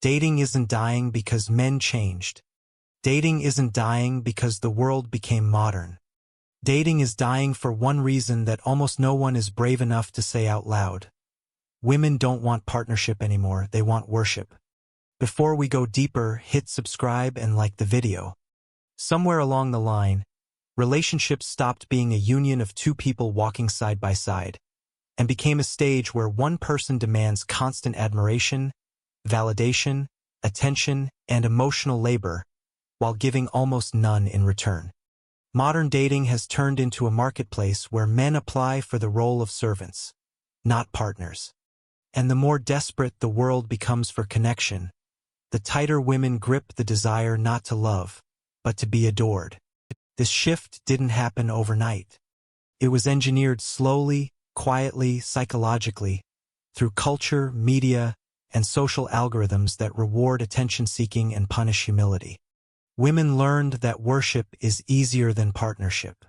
Dating isn't dying because men changed. Dating isn't dying because the world became modern. Dating is dying for one reason that almost no one is brave enough to say out loud. Women don't want partnership anymore, they want worship. Before we go deeper, hit subscribe and like the video. Somewhere along the line, relationships stopped being a union of two people walking side by side, and became a stage where one person demands constant admiration, validation, attention, and emotional labor, while giving almost none in return. Modern dating has turned into a marketplace where men apply for the role of servants, not partners. And the more desperate the world becomes for connection, the tighter women grip the desire not to love, but to be adored. This shift didn't happen overnight. It was engineered slowly, quietly, psychologically, through culture, media, and social algorithms that reward attention-seeking and punish humility. Women learned that worship is easier than partnership.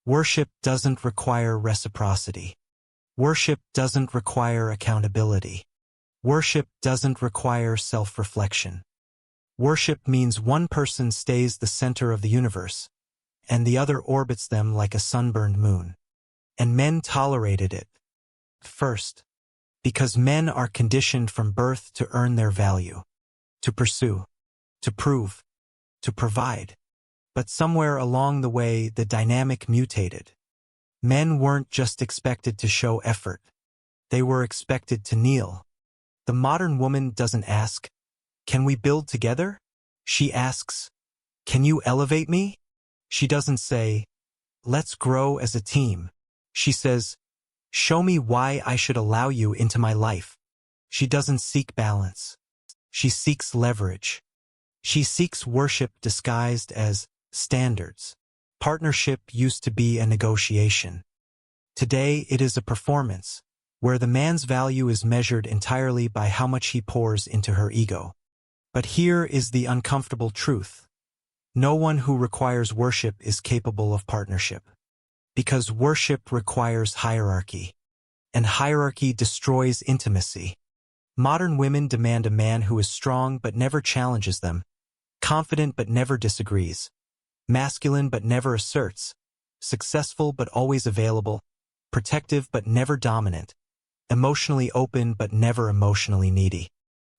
Worship doesn't require reciprocity. Worship doesn't require accountability. Worship doesn't require self-reflection. Worship means one person stays the center of the universe, and the other orbits them like a sunburned moon. And men tolerated it. First, because men are conditioned from birth to earn their value, to pursue, to prove, to provide. But somewhere along the way, the dynamic mutated. Men weren't just expected to show effort. They were expected to kneel. The modern woman doesn't ask, "Can we build together?" She asks, "Can you elevate me?" She doesn't say, "Let's grow as a team." She says, "Show me why I should allow you into my life." She doesn't seek balance. She seeks leverage. She seeks worship disguised as standards. Partnership used to be a negotiation. Today it is a performance, where the man's value is measured entirely by how much he pours into her ego. But here is the uncomfortable truth. No one who requires worship is capable of partnership. Because worship requires hierarchy, and hierarchy destroys intimacy. Modern women demand a man who is strong but never challenges them, confident but never disagrees, masculine but never asserts, successful but always available, protective but never dominant, emotionally open but never emotionally needy.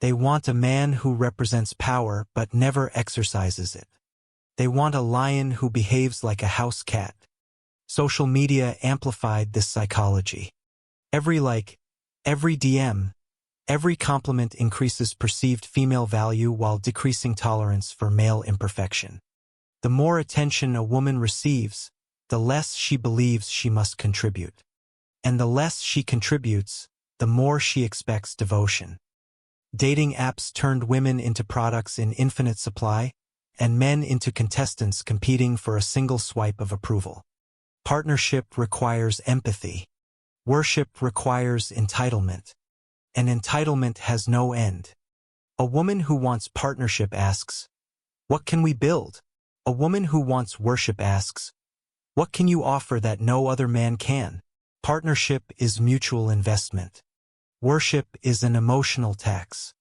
They want a man who represents power but never exercises it. They want a lion who behaves like a house cat. Social media amplified this psychology. Every like, every DM, every compliment increases perceived female value while decreasing tolerance for male imperfection. The more attention a woman receives, the less she believes she must contribute. And the less she contributes, the more she expects devotion. Dating apps turned women into products in infinite supply, and men into contestants competing for a single swipe of approval. Partnership requires empathy. Worship requires entitlement. And entitlement has no end. A woman who wants partnership asks, "What can we build?" A woman who wants worship asks, "What can you offer that no other man can?" Partnership is mutual investment. Worship is an emotional tax.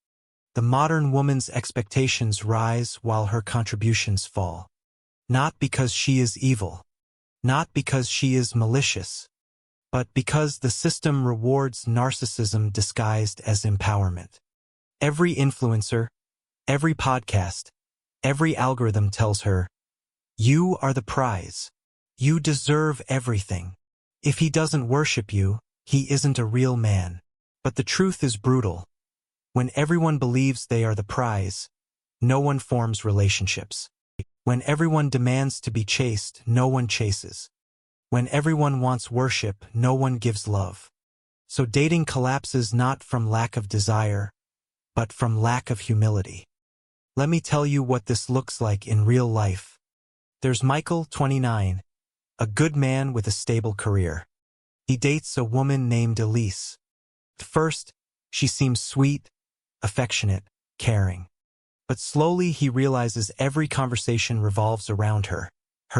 The modern woman's expectations rise while her contributions fall. Not because she is evil. Not because she is malicious. But because the system rewards narcissism disguised as empowerment. Every influencer, every podcast, every algorithm tells her, "You are the prize. You deserve everything. If he doesn't worship you, he isn't a real man." But the truth is brutal. When everyone believes they are the prize, no one forms relationships. When everyone demands to be chased, no one chases. When everyone wants worship, no one gives love. So dating collapses not from lack of desire, but from lack of humility. Let me tell you what this looks like in real life. There's Michael, 29, a good man with a stable career. He dates a woman named Elise. At first, she seems sweet, affectionate, caring. But slowly he realizes every conversation revolves around her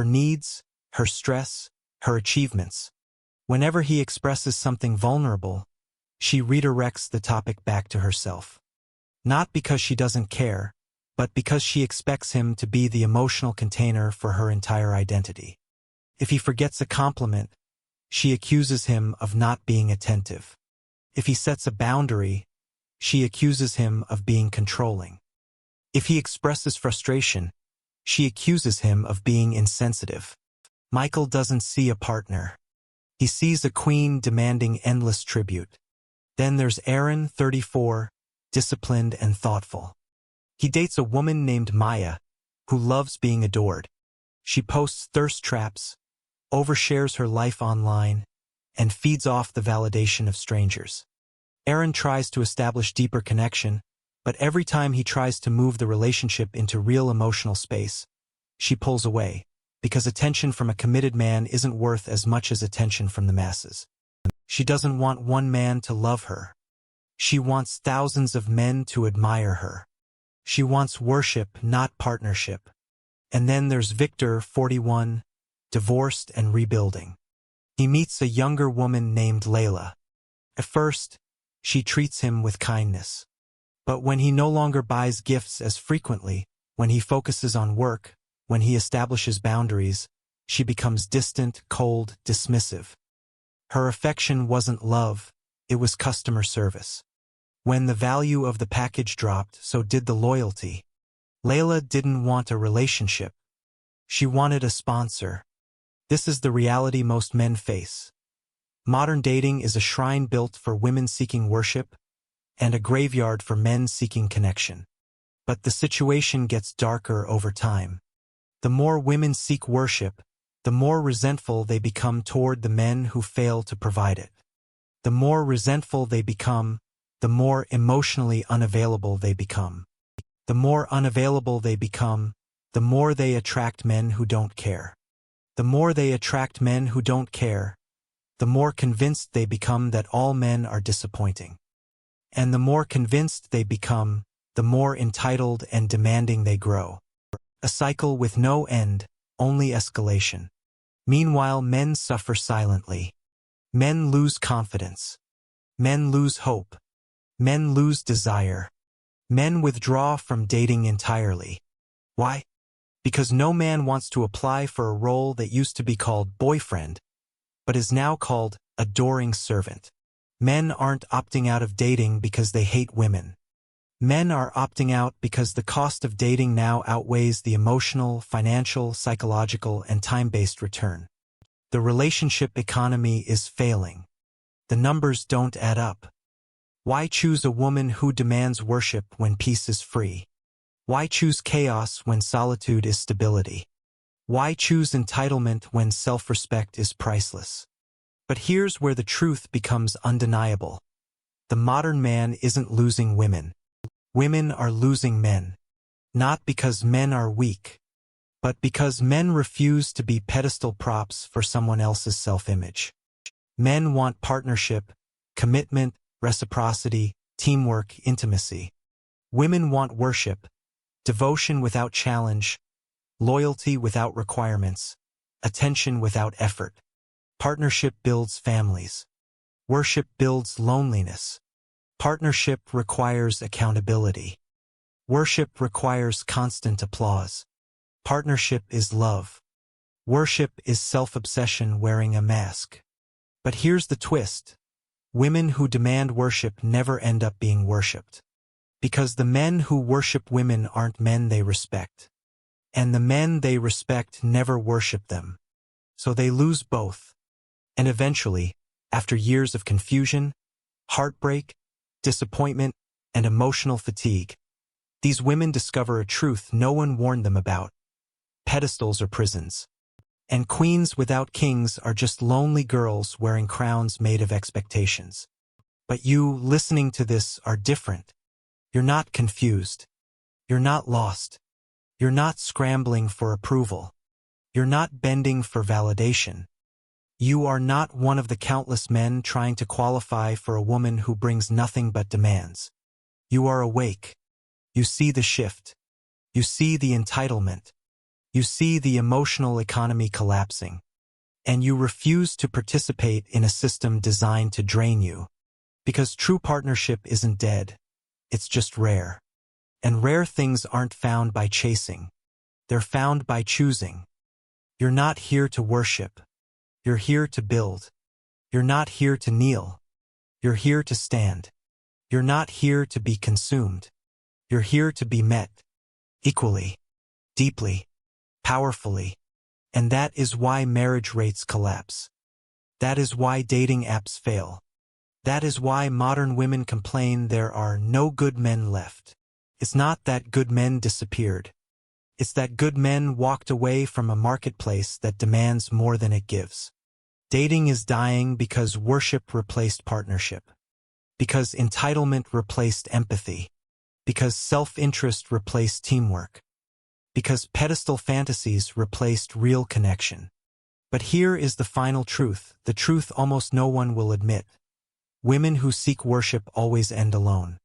needs, her stress, her achievements. Whenever he expresses something vulnerable, she redirects the topic back to herself. Not because she doesn't care, but because she expects him to be the emotional container for her entire identity. If he forgets a compliment, she accuses him of not being attentive. If he sets a boundary, she accuses him of being controlling. If he expresses frustration, she accuses him of being insensitive. Michael doesn't see a partner. He sees a queen demanding endless tribute. Then there's Aaron, 34, disciplined and thoughtful. He dates a woman named Maya, who loves being adored. She posts thirst traps, overshares her life online, and feeds off the validation of strangers. Aaron tries to establish deeper connection, but every time he tries to move the relationship into real emotional space, she pulls away, because attention from a committed man isn't worth as much as attention from the masses. She doesn't want one man to love her. She wants thousands of men to admire her. She wants worship, not partnership. And then there's Victor, 41, divorced and rebuilding. He meets a younger woman named Layla. At first, she treats him with kindness. But when he no longer buys gifts as frequently, when he focuses on work, when he establishes boundaries, she becomes distant, cold, dismissive. Her affection wasn't love, it was customer service. When the value of the package dropped, so did the loyalty. Layla didn't want a relationship. She wanted a sponsor. This is the reality most men face. Modern dating is a shrine built for women seeking worship and a graveyard for men seeking connection. But the situation gets darker over time. The more women seek worship, the more resentful they become toward the men who fail to provide it. The more resentful they become, the more emotionally unavailable they become. The more unavailable they become, the more they attract men who don't care. The more they attract men who don't care, the more convinced they become that all men are disappointing. And the more convinced they become, the more entitled and demanding they grow. A cycle with no end, only escalation. Meanwhile, men suffer silently. Men lose confidence. Men lose hope. Men lose desire. Men withdraw from dating entirely. Why? Because no man wants to apply for a role that used to be called boyfriend, but is now called adoring servant. Men aren't opting out of dating because they hate women. Men are opting out because the cost of dating now outweighs the emotional, financial, psychological, and time-based return. The relationship economy is failing. The numbers don't add up. Why choose a woman who demands worship when peace is free? Why choose chaos when solitude is stability? Why choose entitlement when self-respect is priceless? But here's where the truth becomes undeniable. The modern man isn't losing women. Women are losing men. Not because men are weak, but because men refuse to be pedestal props for someone else's self-image. Men want partnership, commitment, reciprocity, teamwork, intimacy. Women want worship, devotion without challenge, loyalty without requirements, attention without effort. Partnership builds families. Worship builds loneliness. Partnership requires accountability. Worship requires constant applause. Partnership is love. Worship is self-obsession wearing a mask. But here's the twist. Women who demand worship never end up being worshipped. Because the men who worship women aren't men they respect. And the men they respect never worship them. So they lose both. And eventually, after years of confusion, heartbreak, disappointment, and emotional fatigue, these women discover a truth no one warned them about. Pedestals are prisons. And queens without kings are just lonely girls wearing crowns made of expectations. But you, listening to this, are different. You're not confused. You're not lost. You're not scrambling for approval. You're not bending for validation. You are not one of the countless men trying to qualify for a woman who brings nothing but demands. You are awake. You see the shift. You see the entitlement. You see the emotional economy collapsing. And you refuse to participate in a system designed to drain you. Because true partnership isn't dead. It's just rare. And rare things aren't found by chasing. They're found by choosing. You're not here to worship. You're here to build. You're not here to kneel. You're here to stand. You're not here to be consumed. You're here to be met. Equally. Deeply. Powerfully. And that is why marriage rates collapse. That is why dating apps fail. That is why modern women complain there are no good men left. It's not that good men disappeared. It's that good men walked away from a marketplace that demands more than it gives. Dating is dying because worship replaced partnership. Because entitlement replaced empathy. Because self-interest replaced teamwork. Because pedestal fantasies replaced real connection. But here is the final truth, the truth almost no one will admit. Women who seek worship always end alone.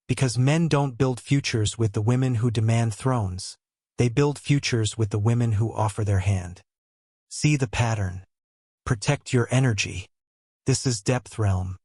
Because men don't build futures with the women who demand thrones. They build futures with the women who offer their hand. See the pattern. Protect your energy. This is DepthRealm.